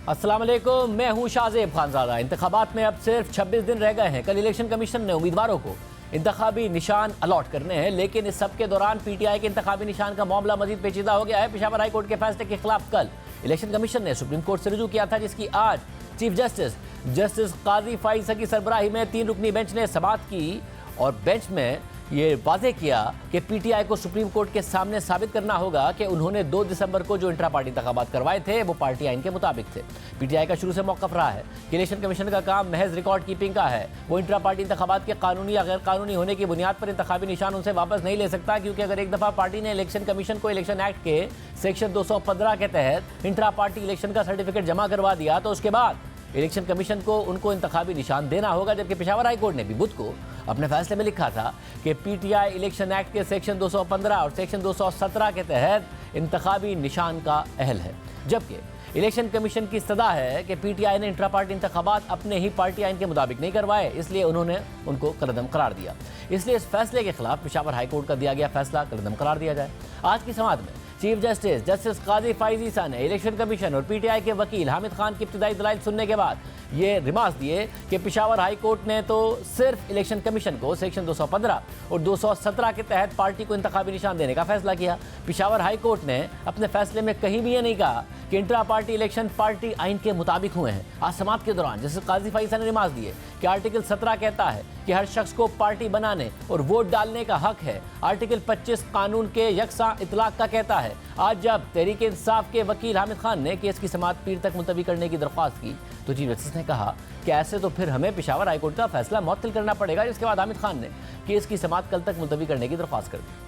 अस्सलाम वालेकुम, मैं हूं शाहजेब खानजादा। इंतखाबात में अब सिर्फ 26 दिन रह गए हैं। कल इलेक्शन कमीशन ने उम्मीदवारों को इंतखाबी निशान अलॉट करने हैं, लेकिन इस सब के दौरान पीटीआई के इंतखाबी निशान का मामला मजीद पेचीदा हो गया है। पेशावर हाई कोर्ट के फैसले के खिलाफ कल इलेक्शन कमीशन ने सुप्रीम कोर्ट से रुजू किया था, जिसकी आज चीफ जस्टिस काजी फाइज की सरबराही में 3 रुकनी बेंच ने समाअत की और बेंच में ये वाजे किया कि पीटीआई को सुप्रीम कोर्ट के सामने साबित करना होगा कि उन्होंने 2 दिसंबर को जो इंट्रा पार्टी इंतखाबात करवाए थे वो पार्टी आइन के मुताबिक थे। पीटीआई का शुरू से मौक़िफ़ रहा है कि इलेक्शन कमीशन का काम महज रिकॉर्ड कीपिंग का है। वो इंट्रा पार्टी इंतखाबात के कानूनी या गैर कानूनी होने की बुनियाद पर इंतखाबी निशान उनसे वापस नहीं ले सकता, क्योंकि अगर एक दफ़ा पार्टी ने इलेक्शन कमीशन को इलेक्शन एक्ट के सेक्शन 215 के तहत इंट्रा पार्टी इलेक्शन का सर्टिफिकेट जमा करवा दिया तो उसके बाद इलेक्शन कमीशन को उनको इंतखाबी निशान देना होगा। जबकि पेशावर हाई कोर्ट ने भी बुध को अपने फैसले में लिखा था कि पीटीआई इलेक्शन एक्ट के सेक्शन 215 और सेक्शन 217 के तहत इंतखाबी निशान का अहल है, जबकि इलेक्शन कमीशन की सदा है कि पीटीआई ने इंट्रा पार्टी इंतखाबात अपने ही पार्टी आइन के मुताबिक नहीं करवाए, इसलिए उन्होंने उनको कलअदम करार दिया। इसलिए इस फैसले के खिलाफ पेशावर हाई कोर्ट का दिया गया फैसला कलअदम करार दिया जाए। आज की समाअत में चीफ जस्टिस काजी फाइज ने इलेक्शन कमीशन और पीटीआई के वकील हामिद खान की इब्तिदाई दलाइल सुनने के बाद ये रिमार्क्स दिए कि पेशावर हाई कोर्ट ने तो सिर्फ इलेक्शन कमीशन को सेक्शन 215 और 217 के तहत पार्टी को इंतखाबी निशान देने का फैसला किया। पेशावर हाई कोर्ट ने अपने फैसले में कहीं भी ये नहीं कहा कि इंट्रा पार्टी इलेक्शन पार्टी आइन के मुताबिक हुए हैं। आज समाअत के दौरान जस्टिस काजी फाइज ने रिमार्क्स दिए कि आर्टिकल 17 कहता है कि हर शख्स को पार्टी बनाने और वोट डालने का हक है। आर्टिकल 25 कानून के यकसा इतलाक का कहता है। आज जब तहरीक इंसाफ के वकील हामिद खान ने केस की समाअत पीर तक मुलतवी करने की दरख्वास्त की तो चीफ जस्टिस ने कहा कि ऐसे तो फिर हमें पेशावर हाई कोर्ट का फैसला मुअत्तल करना पड़ेगा, जिसके बाद हामिद खान ने केस की समाअत कल तक मुलतवी करने की दरख्वास्त कर दी।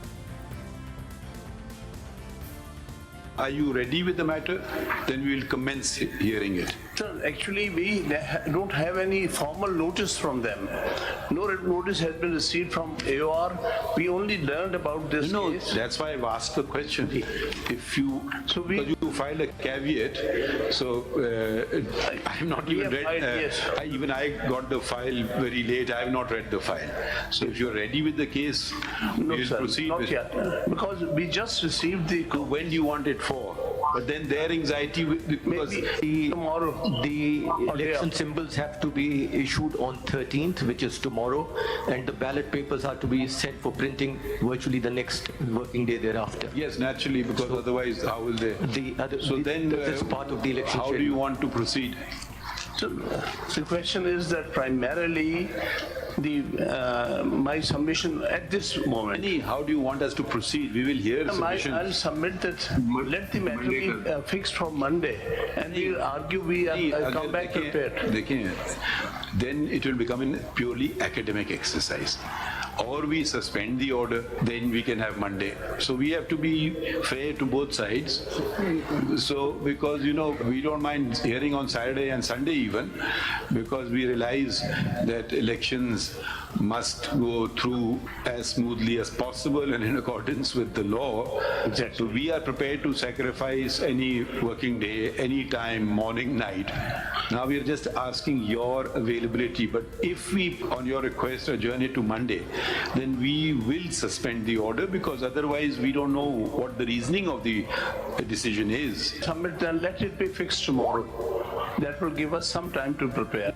Are you ready with the matter? Then we will commence hearing it. Sir, actually we don't have any formal notice from them. No notice has been received from AOR. We only learned about this case. That's why I've asked the question. If you, because you filed a caveat, so I have not even read. Yes. I got the file very late. I have not read the file. So if you're ready with the case, No, we'll sir, proceed. not yet. Because we just received the. So when do you want it for? But then their anxiety, because Maybe tomorrow. The election symbols have to be issued on 13th, which is tomorrow, and the ballot papers are to be sent for printing virtually the next working day thereafter. yes, naturally, because otherwise, how will they? This is part of the election how do you want to proceed? So the question is that primarily my submission at this moment. How do you want us to proceed? We will hear submission. I'll submit that. Let the matter be fixed for Monday, and we'll argue. I'll come back prepared. Then it will become a purely academic exercise. Or we suspend the order, then we can have Monday. So we have to be fair to both sides. So because we don't mind hearing on Saturday and Sunday even, because we realize that elections must go through as smoothly as possible and in accordance with the law. Exactly. So we are prepared to sacrifice any working day, any time, morning, night. Now we are just asking your availability. But if we, on your request, adjourn it to Monday, then we will suspend the order, because otherwise we don't know what the reasoning of the decision is. Submit and let it be fixed tomorrow. That will give us some time to prepare.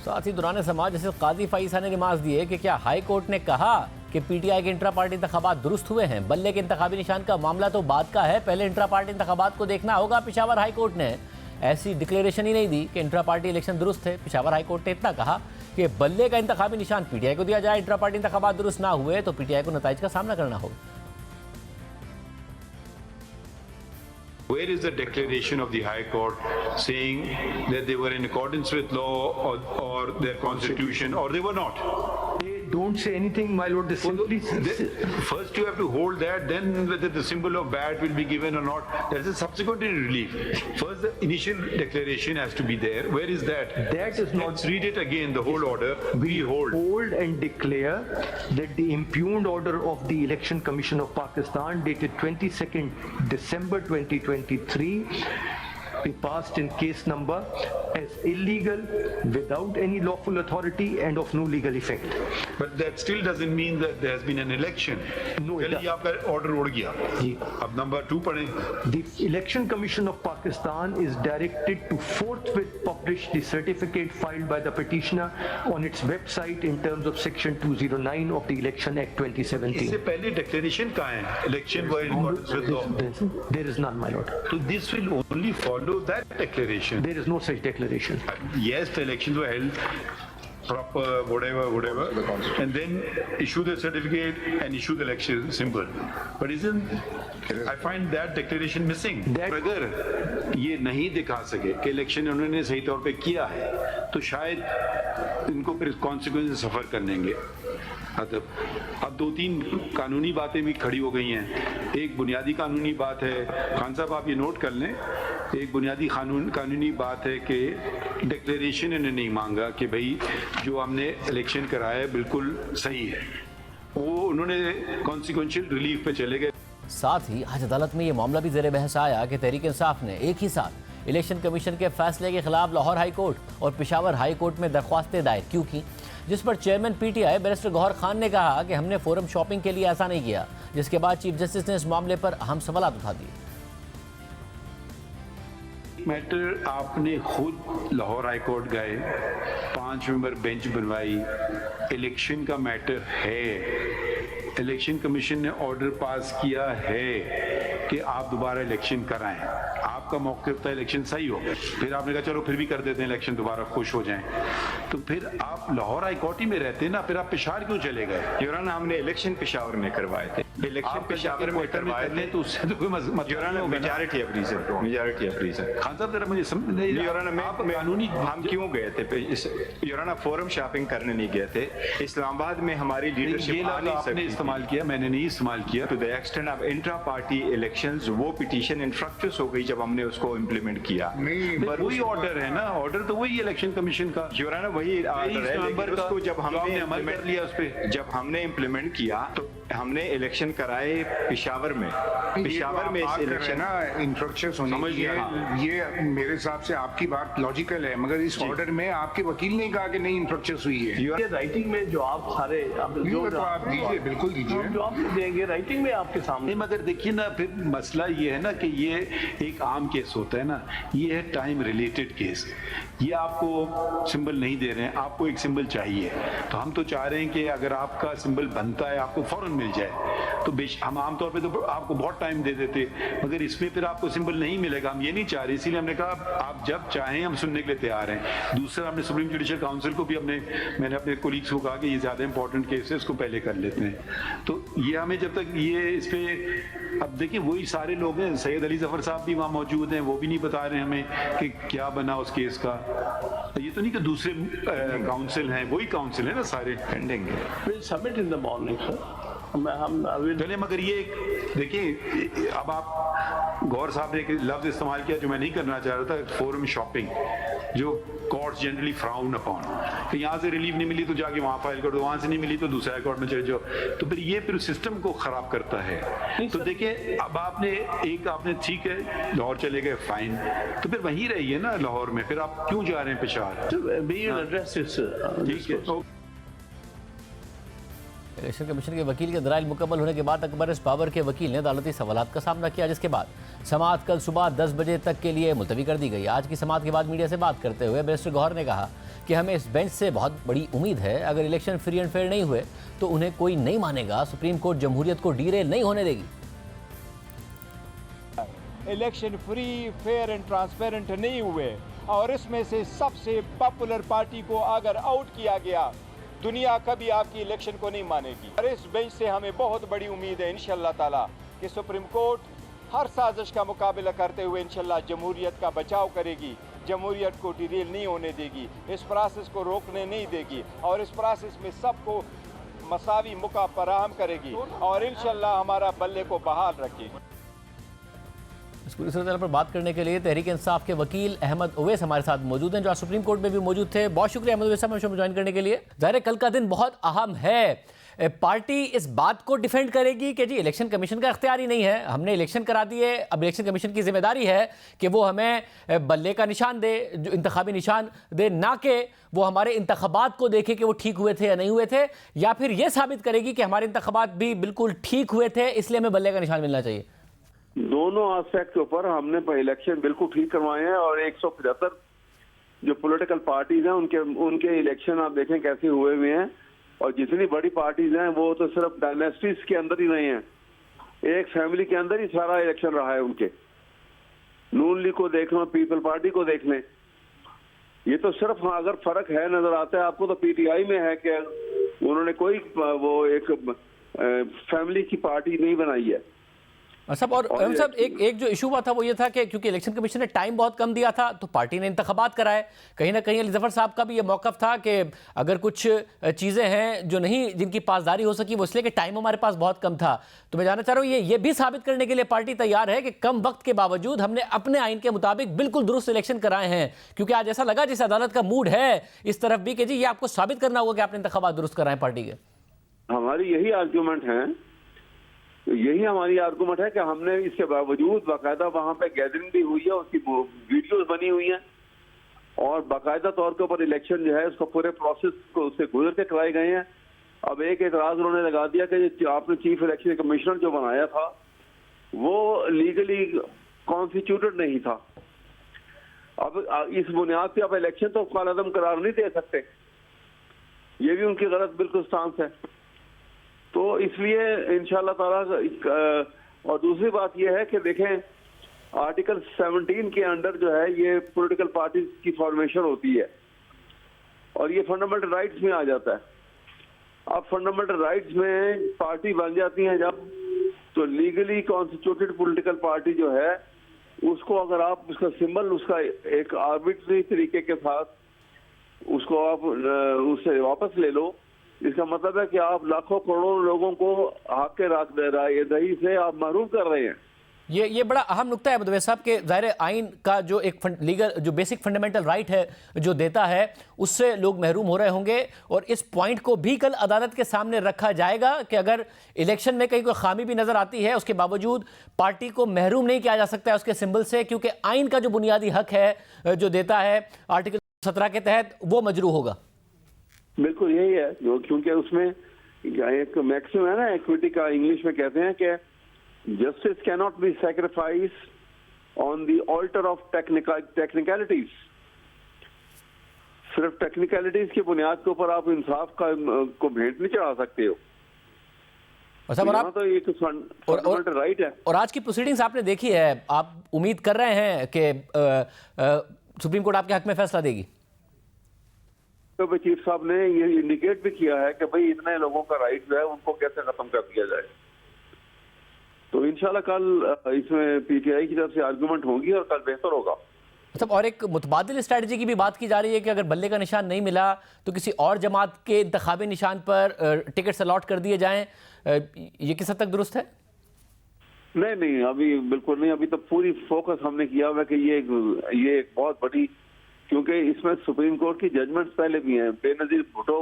साथ ही दौरान समाज जैसे काजी फाइसा ने remarks दिए कि क्या high court ने कहा कि पीटीआई के इंट्रा पार्टी इंतखाबात दुरुस्त हुए हैं। बल्ले के इंतखाबी निशान का मामला तो बाद का है, पहले इंट्रा पार्टी इंतखाबात को देखना होगा। पेशावर हाई कोर्ट ने ऐसी डिक्लेरेशन ही नहीं दी कि इंट्रा पार्टी इलेक्शन दुरुस्त थे। पेशावर हाई कोर्ट ने इतना कहा कि बल्ले का इंतखाबी निशान पीटीआई को दिया जाए, इंट्रा पार्टी इंतखाबात दुरुस्त ना हुए तो पीटीआई को नताइज का सामना करना होगा। Where is the declaration of the High Court saying that they were in accordance with law or their constitution, or they were not? They don't say anything, my lord. They simply First you have to hold that, then whether the symbol of bat will be given or not, that is a subsequent relief. First the initial declaration has to be there. Where is that? That is not. Let's read it again, the whole order. We hold and declare that the impugned order of the Election Commission of Pakistan dated 22nd December 2023 be passed in case number as illegal, without any lawful authority and of no legal effect. But that still doesn't mean that there has been an election. No, it चलिए आपका order उड़ गया. जी. अब number 2 पढ़ें. The Election Commission of Pakistan is directed to forthwith publish the certificate filed by the petitioner on its website in terms of Section 209 of the Election Act 2017. इससे पहले declaration कहाँ है? Election were in accordance with law. There is none, my lord. So this will only follow that declaration. There is no such declaration. Yes, the elections were held proper, whatever, and then issue the certificate and issue the election symbol. But I find that declaration missing. अगर ये नहीं दिखा सके कि election उन्होंने सही तौर पे किया है, तो शायद इनको फिर कॉन्सिक्वेंस सफर करनेंगे. अब 2-3 कानूनी बातें भी खड़ी हो गई हैं. एक बुनियादी कानूनी बात है, खान साहब आप ये नोट कर लें, एक बुनियादी कानूनी बात है कि डिक्लेरेशन इन्होंने नहीं मांगा कि भाई जो हमने इलेक्शन कराया है बिल्कुल सही है. वो उन्होंने कॉन्सिक्वेंशियल रिलीफ पे चले गए. साथ ही आज अदालत में ये मामला भी ज़ेर बहस आया कि तहरीक इंसाफ ने एक ही साथ इलेक्शन कमीशन के फैसले के खिलाफ लाहौर हाई कोर्ट और पेशावर हाई कोर्ट में दरख्वास्तें दायर क्यों की, जिस पर chairman PTI barrister Gohar Khan ने कहा कि हमने फोरम शॉपिंग के लिए ऐसा नहीं किया, जिसके बाद चीफ जस्टिस ने इस मामले पर अहम सवाल उठा दिए. मैटर आपने खुद लाहौर हाई कोर्ट गए, 5 मेंबर बेंच बनवाई, इलेक्शन का मैटर है, इलेक्शन कमीशन ने ऑर्डर पास किया है कि आप दोबारा इलेक्शन कराएं. आपका मौक़िफ़ था इलेक्शन सही हो, फिर आपने कहा चलो फिर भी कर देते हैं इलेक्शन दोबारा, खुश हो जाएं. तो फिर आप लाहौर हाई कोर्ट ही में रहते ना, फिर आप पेशावर क्यों चले गए? योराना हमने इलेक्शन पेशावर में करवाए थे. इलेक्शन पेशावर में करवाए थे तो उससे तो कोई योराना मेजॉरिटी ऑफ रीजन. खान साहब जरा मुझे समझ नहीं. योराना कानूनी हम क्यों गए थे? योराना फोरम शॉपिंग करने नहीं गए थे. इस्लामाबाद में हमारी लीडरशिप आ नहीं सकती. इस्तेमाल किया, मैंने नहीं इस्तेमाल किया. To the extent of intra party elections वो पिटीशन इनफ्रक्चुअस हो गई जब हमने उसको इम्प्लीमेंट किया. पर वही ऑर्डर है ना, ऑर्डर तो वही इलेक्शन कमीशन का. योराना वही ऑर्डर है, लेकिन उसको जब हमने अमल कर लिया उस पे, जब हमने इम्प्लीमेंट किया तो हमने इलेक्शन कराए पेशावर में. पेशावर में इस इलेक्शन ना इंफ्रक्शंस होने की ये मेरे हिसाब से आपकी बात लॉजिकल है, मगर इस ऑर्डर में आपके वकील ने कहा कि नहीं इंफ्रक्शंस हुई है. ये राइटिंग में जो आप सारे जो तो आप दीजिए, बिल्कुल दीजिए, जो आप देंगे राइटिंग में आपके सामने. मगर देखिए ना, फिर मसला ये है ना कि ये एक आम केस होता है ना, ये है टाइम रिलेटेड केस. ये आपको सिंबल नहीं दे रहे हैं, आपको एक सिंबल चाहिए, तो हम तो चाह रहे हैं कि अगर आपका सिंबल बनता है आपको फौरन मिल जाए. तो हम आमतौर पे तो आपको बहुत टाइम दे देते, मगर इसमें फिर आपको सिंबल नहीं मिलेगा. हम ये नहीं चाह रहे, इसीलिए हमने कहा आप जब चाहें हम सुनने के लिए तैयार हैं. दूसरा, हमने सुप्रीम जुडिशियल काउंसिल को भी मैंने अपने कोलीग्स को कहा कि ये ज़्यादा इंपॉर्टेंट केस है, इसको पहले कर लेते हैं. तो ये हमें जब तक ये इस पे, अब देखिए वही सारे लोग हैं, सैयद अली जफर साहब भी वहाँ मौजूद हैं, वो भी नहीं बता रहे हमें कि क्या बना उस केस का. ये तो नहीं कि दूसरे काउंसिल हैं, वही काउंसिल है ना सारे. पेंडिंग है. Will submit in the morning sir. हम चलिए, मगर ये देखिए, अब आप गौर साहब ने एक लफ्ज इस्तेमाल किया जो मैं नहीं करना चाह रहा था, फोरम शॉपिंग, जो कोर्ट्स जनरली फ्राउन अपॉन. तो यहाँ से रिलीफ नहीं मिली तो जाके वहाँ फाइल कर दो, वहाँ से नहीं मिली तो दूसरे कोर्ट में चले जाओ. तो फिर ये फिर सिस्टम को खराब करता है. तो देखिए, अब आपने ठीक है लाहौर चले गए, फाइन, तो फिर वहीं रहिए ना लाहौर में, फिर आप क्यों जा रहे हैं पेशावर? ठीक है. इलेक्शन कमीशन के वकील के दलाइल मुकम्मल होने के बाद अकबर पावर के वकील ने अदालती सवालात का सामना किया, जिसके बाद समाअत कल सुबह 10 बजे तक के लिए मुलतवी कर दी गई. आज की समाअत के बाद मीडिया से बात करते हुए बैरिस्टर गौहर ने कहा कि हमें इस बेंच से बहुत बड़ी उम्मीद है. अगर इलेक्शन फ्री एंड फेयर नहीं हुए तो उन्हें कोई नहीं मानेगा. सुप्रीम कोर्ट जमहूरियत को डीरेल नहीं होने देगी. Election free fair and transparent नहीं हुए और इसमें से सबसे पॉपुलर पार्टी को अगर आउट किया गया, दुनिया कभी आपकी इलेक्शन को नहीं मानेगी. और इस बेंच से हमें बहुत बड़ी उम्मीद है इंशाल्लाह ताला कि सुप्रीम कोर्ट हर साजिश का मुकाबला करते हुए इंशाल्लाह जमहूरियत का बचाव करेगी, जमहूरियत को डिरेल नहीं होने देगी, इस प्रोसेस को रोकने नहीं देगी और इस प्रोसेस में सबको मसावी मौका फराहम करेगी और इंशाल्लाह हमारा बल्ले को बहाल रखेगी. इस पूरी सूरत पर बात करने के लिए तहरीक इंसाफ के वकील अहमद उवैस हमारे साथ मौजूद हैं, जो आज सुप्रीम कोर्ट में भी मौजूद थे. बहुत शुक्रिया अहमद उवैस साहब, हमें ज्वाइन करने के लिए. ज़ाहिर है कल का दिन बहुत अहम है. पार्टी इस बात को डिफेंड करेगी कि जी इलेक्शन कमीशन का इख्तियार ही नहीं है, हमने इलेक्शन करा दिए, अब इलेक्शन कमीशन की जिम्मेदारी है कि वो हमें बल्ले का निशान दे, जो इंतखाबी निशान दे, ना कि वो हमारे इंतखाबात को देखे कि वो ठीक हुए थे या नहीं हुए थे, या फिर ये साबित करेगी कि हमारे इंतखाबात भी बिल्कुल ठीक हुए थे इसलिए हमें बल्ले का निशान मिलना चाहिए? दोनों एस्पेक्ट के ऊपर हमने इलेक्शन बिल्कुल ठीक करवाए हैं और 175 जो पॉलिटिकल पार्टीज हैं उनके इलेक्शन आप देखें कैसे हुए हुए हैं, और जितनी बड़ी पार्टीज हैं वो तो सिर्फ डायनेस्टीज के अंदर ही नहीं है, एक फैमिली के अंदर ही सारा इलेक्शन रहा है उनके। नून लीग को देख लो, पीपल पार्टी को देख लें, ये तो सिर्फ अगर फर्क है नजर आता है आपको तो पीटीआई में है कि उन्होंने कोई वो एक फैमिली की पार्टी नहीं बनाई है। साहब और साहब एक जो इशू हुआ था वो ये था कि क्योंकि इलेक्शन कमीशन ने टाइम बहुत कम दिया था तो पार्टी ने इंतखाबात कराए। कहीं ना कहीं अली जफर साहब का भी ये मौकफ था कि अगर कुछ चीज़ें हैं जो नहीं जिनकी पासदारी हो सकी वो इसलिए कि टाइम हमारे पास बहुत कम था। तो मैं जानना चाह रहा हूँ ये भी साबित करने के लिए पार्टी तैयार है कि कम वक्त के बावजूद हमने अपने आइन के मुताबिक बिल्कुल दुरुस्त इलेक्शन कराए हैं, क्योंकि आज ऐसा लगा जैसे अदालत का मूड है इस तरफ भी कि जी ये आपको साबित करना होगा कि आपने इंतखाबात दुरुस्त कराए पार्टी के। हमारी यही आर्ग्यूमेंट है, यही हमारी आर्गुमेंट है कि हमने इसके बावजूद बाकायदा वहां पे गैदरिंग भी हुई है, उसकी वीडियोस बनी हुई हैं और बाकायदा तौर के ऊपर इलेक्शन जो है उसका पूरे प्रोसेस को उससे गुजर के कराए गए हैं। अब एक एतराज उन्होंने लगा दिया कि आपने चीफ इलेक्शन कमिश्नर जो बनाया था वो लीगली कॉन्स्टिट्यूटेड नहीं था। अब इस बुनियाद पे आप इलेक्शन तो कालअदम करार नहीं दे सकते, ये भी उनकी गलत बिल्कुल स्टांस है। तो इसलिए इंशाअल्लाह ताला, और दूसरी बात यह है कि देखें आर्टिकल 17 के अंडर जो है ये पॉलिटिकल पार्टीज की फॉर्मेशन होती है और ये फंडामेंटल राइट्स में आ जाता है। अब फंडामेंटल राइट्स में पार्टी बन जाती है जब, तो लीगली कॉन्स्टिट्यूटेड पॉलिटिकल पार्टी जो है उसको अगर आप उसका सिंबल उसका एक आर्बिट्री तरीके के साथ उसको आप उससे वापस ले लो, इसका मतलब है कि आप लाखों करोड़ों लोगों को हक के राय से आप महरूम कर रहे हैं। ये बड़ा अहम नुक्ता है मुदव्विर साहब के ज़ाहिर आइन का जो एक लीगल जो बेसिक फंडामेंटल राइट है जो देता है उससे लोग महरूम हो रहे होंगे, और इस पॉइंट को भी कल अदालत के सामने रखा जाएगा कि अगर इलेक्शन में कहीं कोई खामी भी नजर आती है उसके बावजूद पार्टी को महरूम नहीं किया जा सकता है उसके सिंबल से, क्योंकि आइन का जो बुनियादी हक है जो देता है आर्टिकल 17 के तहत वो मजरू होगा। बिल्कुल यही है जो, क्योंकि उसमें एक मैक्सिमम है ना इक्विटी का, इंग्लिश में कहते हैं कि justice can not be sacrifice on the alter of technicalities. सिर्फ टेक्निकलिटीज की बुनियाद के ऊपर आप इंसाफ को भेंट नहीं चढ़ा सकते हो। तो ये तो फंडामेंटल राइट है। और आज की प्रोसीडिंग्स आपने देखी है, आप उम्मीद कर रहे हैं कि सुप्रीम कोर्ट आपके हक में फैसला देगी? तो चीफ साहब ने ये इंडिकेट भी किया है कि भाई इतने लोगों का राइट जो है उनको कैसे खत्म कर दिया जाए। तो इंशाल्लाह कल इसमें पीटीआई की तरफ से आर्गुमेंट होगी और कल बेहतर होगा। मतलब और एक मुतबादिल स्ट्रेटजी की भी बात की जा रही है कि अगर बल्ले का निशान नहीं मिला तो किसी और जमात के इंतखाबी निशान पर टिकट्स अलॉट कर दिए जाएं, ये किस हद तक दुरुस्त है? नहीं, अभी बिल्कुल नहीं। अभी तो पूरी फोकस हमने किया हुआ है कि ये एक बहुत बड़ी, क्योंकि इसमें सुप्रीम कोर्ट की जजमेंट्स पहले भी हैं। बेनजीर भुट्टो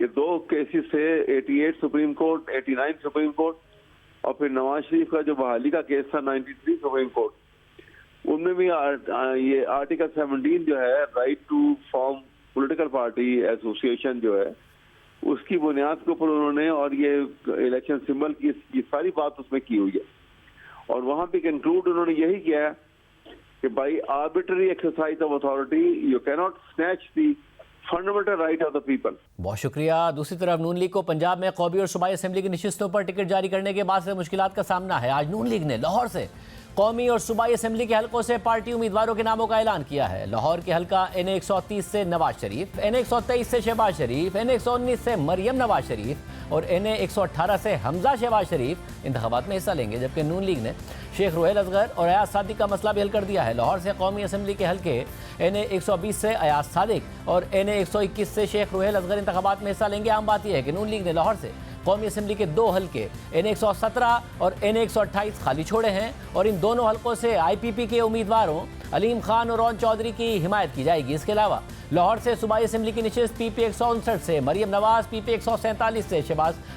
के 2 केसेस थे, 88 सुप्रीम कोर्ट, 89 सुप्रीम कोर्ट, और फिर नवाज शरीफ का जो बहाली का केस था 93 सुप्रीम कोर्ट, उनमें भी ये आर्टिकल 17 जो है right to form political party association जो है उसकी बुनियाद के ऊपर उन्होंने, और ये इलेक्शन सिंबल की सारी बात उसमें की हुई है। और वहां पे कंक्लूड उन्होंने यही किया है कि by arbitrary exercise of authority you can not snatch the fundamental right of the people. बहुत शुक्रिया। दूसरी तरफ नून लीग को पंजाब में कौमी और सूबाई असेंबली की नशिस्तों पर टिकट जारी करने के बाद से मुश्किलात का सामना है। आज नून लीग ने लाहौर से कौमी और सूबाई असेंबली के हलकों से पार्टी उम्मीदवारों के नामों का ऐलान किया है। लाहौर के हलका NA 130 से नवाज शरीफ, NA 123 से शहबाज शरीफ, NA 119 से मरियम नवाज शरीफ और NA 118 से हमजा शहबाज शरीफ इंतखाबात में हिस्सा लेंगे, जबकि नून लीग ने शेख रुहेल असगर और अयाज सादिक का मसला भी हल कर दिया है। लाहौर से कौमी असेंबली के हलके NA 120 से अयाज सादिक और NA 121 से शेख रुहेल असगर इंतखाबात में हिस्सा लेंगे। आम बात यह है कि नून लीग ने लाहौर से कौमी असेंबली के 2 हलके NA 117 और NA 128 खाली छोड़े हैं और इन दोनों हलकों से IPP के उम्मीदवारों अलीम खान और रौन चौधरी की हिमायत की जाएगी। इसके अलावा लाहौर से सूबाई असेंबली की नशिस्त PP 159 से मरियम नवाज, PP 147 से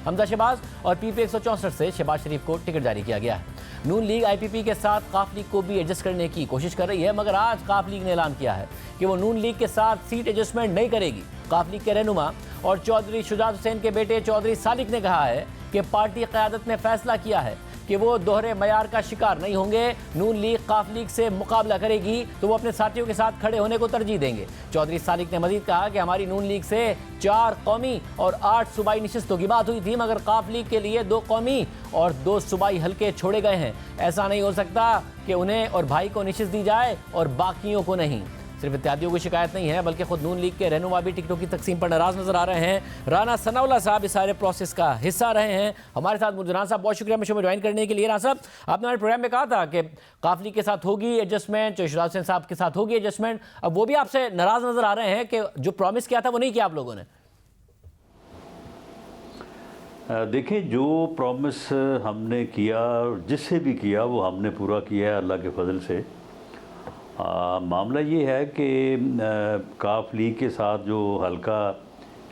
हमजा शहबाज और PP 164 से शहबाज शरीफ को टिकट जारी किया गया है। नून लीग IPP के साथ काफ लीग को भी एडजस्ट करने की कोशिश कर रही है, मगर आज काफ लीग ने ऐलान किया है कि वो नून लीग के साथ सीट एडजस्टमेंट नहीं करेगी। काफ लीग के रहनुमा और चौधरी शुजात हुसैन के बेटे चौधरी सालिक ने कहा है कि पार्टी क़यादत ने फैसला किया है कि वो दोहरे मयार का शिकार नहीं होंगे। नून लीग काफ लीग से मुकाबला करेगी तो वो अपने साथियों के साथ खड़े होने को तरजीह देंगे। चौधरी सालिक ने मजीद कहा कि हमारी नून लीग से 4 कौमी और 8 सूबाई नशिस्तों की बात हुई थी, मगर काफ लीग के लिए 2 कौमी और 2 सूबाई हल्के छोड़े गए हैं। ऐसा नहीं हो सकता कि उन्हें और भाई को नशिस्त दी जाए और बाकियों को नहीं। सिर्फ इत्तेहादियों की शिकायत नहीं है, बल्कि खुद नून लीग के रहनुमा भी टिकटों की तकसीम पर नाराज नजर आ रहे हैं। राना सनाउल्लाह साहब इस सारे प्रोसेस का हिस्सा रहे हैं। हमारे साथ मौजूद राना साहब, बहुत शुक्रिया में शो में ज्वाइन करने के लिए। राना साहब, आपने हमारे प्रोग्राम में कहा था कि काफ लीग के साथ होगी एडजस्टमेंट, शुजात हुसैन साहब के साथ होगी एडजस्टमेंट, अब वो भी आपसे नाराज नजर आ रहे हैं कि जो प्रॉमिस किया था वो नहीं किया आप लोगों ने। देखिए, जो प्रॉमिस हमने किया, जिससे भी किया, वो हमने पूरा किया है अल्लाह के फजल से। मामला ये है कि काफ लीग के साथ जो हल्का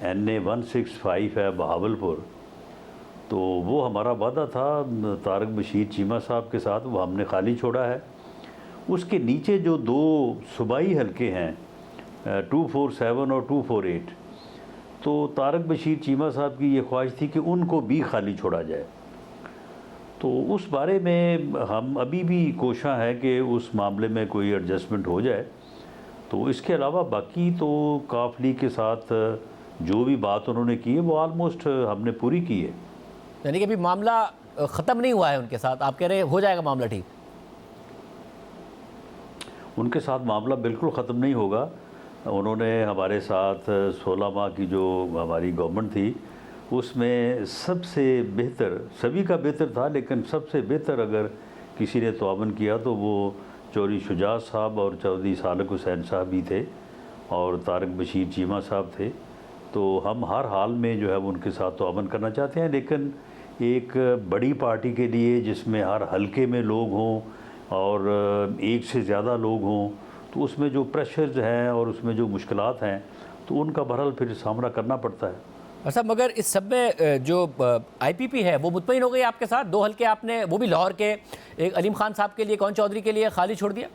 NA 165 है बहावलपुर, तो वो हमारा वादा था तारक बशीर चीमा साहब के साथ, वो हमने खाली छोड़ा है। उसके नीचे जो 2 सूबाई हल्के हैं 247 और 248, तो तारक बशीर चीमा साहब की ये ख्वाहिश थी कि उनको भी खाली छोड़ा जाए। तो उस बारे में हम अभी भी कोशिश है कि उस मामले में कोई एडजस्टमेंट हो जाए। तो इसके अलावा बाकी तो काफ लीग के साथ जो भी बात उन्होंने की है वो आलमोस्ट हमने पूरी की है। यानी कि अभी मामला ख़त्म नहीं हुआ है उनके साथ, आप कह रहे हो जाएगा मामला ठीक? उनके साथ मामला बिल्कुल ख़त्म नहीं होगा। उन्होंने हमारे साथ 16 माह की जो हमारी गवर्नमेंट थी उसमें सबसे बेहतर, सभी का बेहतर था, लेकिन सबसे बेहतर अगर किसी ने तआवुन किया तो वो चौधरी शुजात साहब और चौधरी सालिक हुसैन साहब भी थे और तारक बशीर चीमा साहब थे। तो हम हर हाल में जो है वो उनके साथ तआवुन करना चाहते हैं, लेकिन एक बड़ी पार्टी के लिए जिसमें हर हलके में लोग हों और एक से ज़्यादा लोग हों, तो उसमें जो प्रेशर्स हैं और उसमें जो मुश्किलात हैं तो उनका बहरहाल फिर सामना करना पड़ता है। अच्छा, मगर इस सब में जो IPP है वो मुतमईन हो गई आपके साथ? 2 हल्के आपने, वो भी लाहौर के, एक अलीम खान साहब के लिए, कौन चौधरी के लिए खाली छोड़ दिया?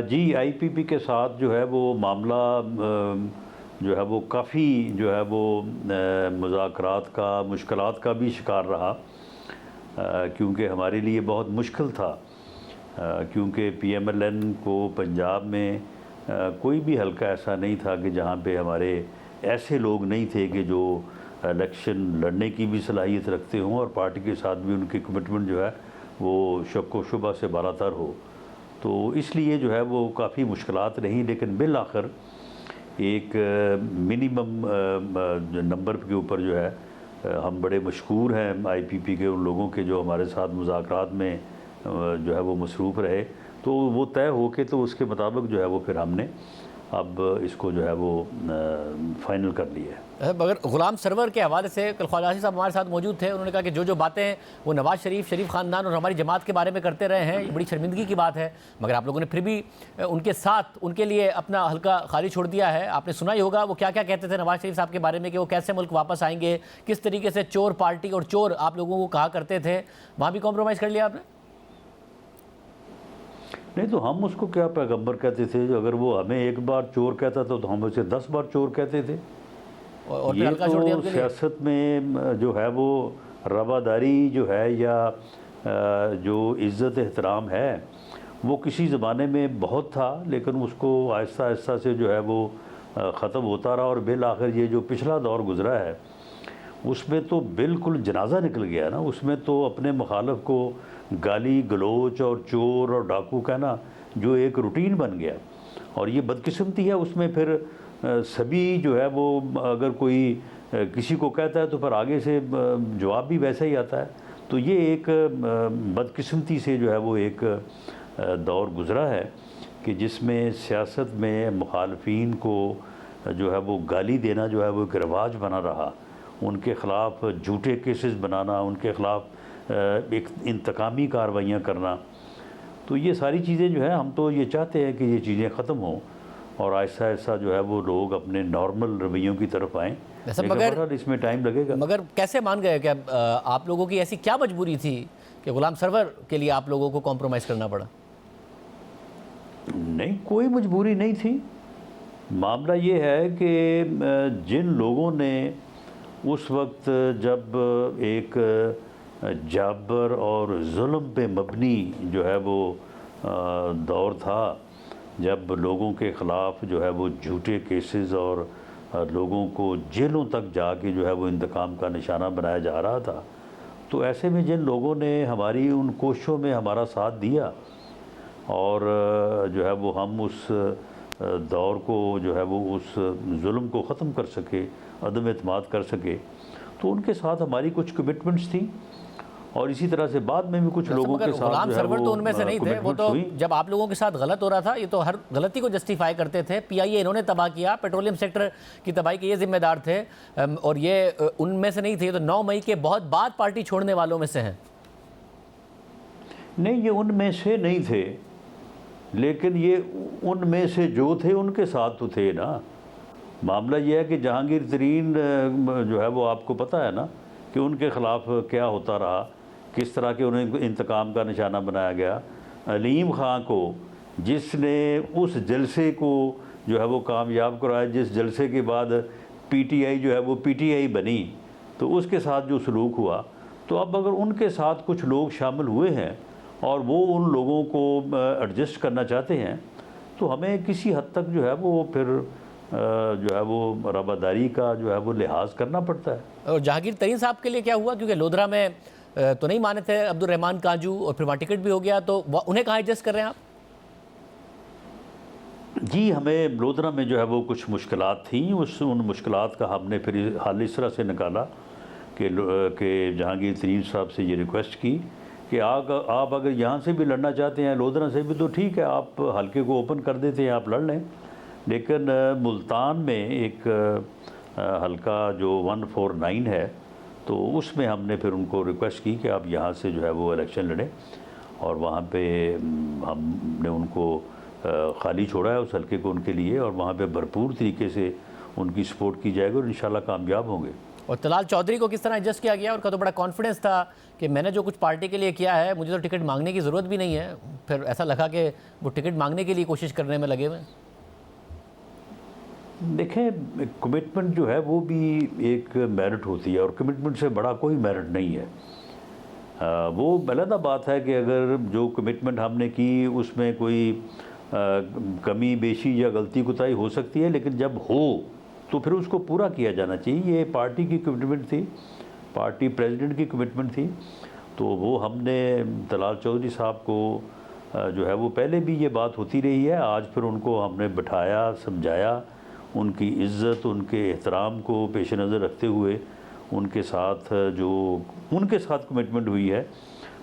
जी, IPP के साथ जो है वो मामला जो है वो काफ़ी जो है वो मुज़ाकरात का, मुश्किलात का भी शिकार रहा, क्योंकि हमारे लिए बहुत मुश्किल था, क्योंकि PMLN को पंजाब में कोई भी हल्का ऐसा नहीं था कि जहाँ पे हमारे ऐसे लोग नहीं थे कि जो इलेक्शन लड़ने की भी सलाहियत रखते हों और पार्टी के साथ भी उनकी कमिटमेंट जो है वो शक व शुबा से बालातर हो। तो इसलिए जो है वो काफ़ी मुश्किलात रहीं, लेकिन बिल आखिर एक मिनिमम नंबर के ऊपर जो है हम बड़े मशकूर हैं IPP के उन लोगों के जो हमारे साथ मुज़ाकरात में जो है वो मसरूफ़ रहे। तो वो तय हो के तो उसके मुताबिक जो है वो फिर हमने अब इसको जो है वो फाइनल कर लिया है। मगर गुलाम सरवर के हवाले से कल ख्वाजा साहब हमारे साथ मौजूद थे, उन्होंने कहा कि जो बातें वो नवाज शरीफ ख़ानदान और हमारी जमात के बारे में करते रहे हैं, ये बड़ी शर्मिंदगी की बात है, मगर आप लोगों ने फिर भी उनके साथ उनके लिए अपना हल्का खाली छोड़ दिया है। आपने सुना ही होगा वो क्या क्या कहते थे नवाज शरीफ साहब के बारे में कि वो कैसे मुल्क वापस आएंगे, किस तरीके से चोर पार्टी और चोर आप लोगों को कहा करते थे। वहाँ भी कॉम्प्रोमाइज़ कर लिया आपने? नहीं, तो हम उसको क्या पैगंबर कहते थे? अगर वो हमें एक बार चोर कहता था तो हम उसे 10 बार चोर कहते थे। और ये तो सियासत में जो है वो रवादारी जो है या जो इज़्ज़त एहतराम है वो किसी ज़माने में बहुत था, लेकिन उसको आहिस्ता आहिस्ता से जो है वो ख़त्म होता रहा और बिल आखिर ये जो पिछला दौर गुज़रा है उसमें तो बिल्कुल जनाजा निकल गया ना। उसमें तो अपने मुखालफ को गाली गलोच और चोर और डाकू कहना जो एक रूटीन बन गया, और ये बदकिस्मती है। उसमें फिर सभी जो है वो अगर कोई किसी को कहता है तो फिर आगे से जवाब भी वैसा ही आता है। तो ये एक बदकिस्मती से जो है वो एक दौर गुज़रा है कि जिसमें सियासत में मुखालफीन को जो है वो गाली देना जो है वो एक रिवाज बना रहा, उनके ख़िलाफ़ झूठे केसेस बनाना, उनके ख़िलाफ़ एक इंतकामी कार्रवाइयाँ करना। तो ये सारी चीज़ें जो है, हम तो ये चाहते हैं कि ये चीज़ें ख़त्म हों और आहिस्ता आहिस्ता जो है वो लोग अपने नॉर्मल रवैयों की तरफ आएँ। मगर इसमें टाइम लगेगा। मगर कैसे मान गए कि आप लोगों की ऐसी क्या मजबूरी थी कि गुलाम सरवर के लिए आप लोगों को कॉम्प्रोमाइज़ करना पड़ा? नहीं, कोई मजबूरी नहीं थी। मामला ये है कि जिन लोगों ने उस वक्त जब एक जाबर और जुल्म पे मबनी जो है वो दौर था, जब लोगों के ख़िलाफ़ जो है वो झूठे केसेस और लोगों को जेलों तक जाके जो है वो इंतकाम का निशाना बनाया जा रहा था, तो ऐसे में जिन लोगों ने हमारी उन कोशिशों में हमारा साथ दिया और जो है वो हम उस दौर को जो है वो उस जुल्म को ख़त्म कर सके, अदम एतमाद कर सके, तो उनके साथ हमारी कुछ कमिटमेंट्स थी और इसी तरह से बाद में भी कुछ लोगों के साथ गुलाम सरवर तो उनमें से नहीं थे। वो तो हुई। जब आप लोगों के साथ गलत हो रहा था, ये तो हर गलती को जस्टिफाई करते थे। पीआईए इन्होंने तबाह किया, पेट्रोलियम सेक्टर की तबाही के ये जिम्मेदार थे और ये उनमें से नहीं थे। तो 9 मई के बहुत बाद पार्टी छोड़ने वालों में से हैं। नहीं, ये उनमें से नहीं थे, लेकिन ये उनमें से जो थे उनके साथ तो थे ना। मामला ये है कि जहांगीर तरीन जो है वो आपको पता है ना कि उनके ख़िलाफ़ क्या होता रहा, किस तरह के उन्हें इंतकाम का निशाना बनाया गया। अलीम ख़ान को, जिसने उस जलसे को जो है वो कामयाब कराया, जिस जलसे के बाद पीटीआई जो है वो पीटीआई बनी, तो उसके साथ जो सलूक हुआ, तो अब अगर उनके साथ कुछ लोग शामिल हुए हैं और वो उन लोगों को एडजस्ट करना चाहते हैं, तो हमें किसी हद तक जो है वो फिर जो है वो रवादारी का जो है वो लिहाज करना पड़ता है। और जहांगीर तरीन साहब के लिए क्या हुआ? क्योंकि लोधरा में तो नहीं माने थे अब्दुल रहमान काजू और फिर वहाँ टिकट भी हो गया, तो उन्हें कहाँ एडजस्ट कर रहे हैं आप? जी, हमें लोधरा में जो है वो कुछ मुश्किलात थी। उन मुश्किलात का हमने फिर हाल इस तरह से निकाला कि जहांगीर तरीन साहब से ये रिक्वेस्ट की कि आप अगर यहाँ से भी लड़ना चाहते हैं, लोधरा से भी, तो ठीक है, आप हल्के को ओपन कर देते हैं, आप लड़ लें। लेकिन मुल्तान में एक हल्का जो 149 है, तो उसमें हमने फिर उनको रिक्वेस्ट की कि आप यहाँ से जो है वो इलेक्शन लड़ें, और वहाँ पे हमने उनको खाली छोड़ा है उस हल्के को उनके लिए, और वहाँ पे भरपूर तरीके से उनकी सपोर्ट की जाएगी और इंशाल्लाह कामयाब होंगे। और तलाल चौधरी को किस तरह एडजस्ट किया गया? उनका तो बड़ा कॉन्फिडेंस था कि मैंने जो कुछ पार्टी के लिए किया है, मुझे तो टिकट मांगने की ज़रूरत भी नहीं है। फिर ऐसा लगा कि वो टिकट मांगने के लिए कोशिश करने में लगे हुए। देखें, कमिटमेंट जो है वो भी एक मेरिट होती है और कमिटमेंट से बड़ा कोई मेरिट नहीं है। वो अलग बात है कि अगर जो कमिटमेंट हमने की उसमें कोई कमी बेशी या गलती कोताही हो सकती है, लेकिन जब हो तो फिर उसको पूरा किया जाना चाहिए। ये पार्टी की कमिटमेंट थी, पार्टी प्रेसिडेंट की कमिटमेंट थी, तो वो हमने तलाल चौधरी साहब को जो है वो पहले भी ये बात होती रही है, आज फिर उनको हमने बिठाया, समझाया, उनकी इज़्ज़त, उनके एहतराम को पेश नज़र रखते हुए उनके साथ जो उनके साथ कमिटमेंट हुई है,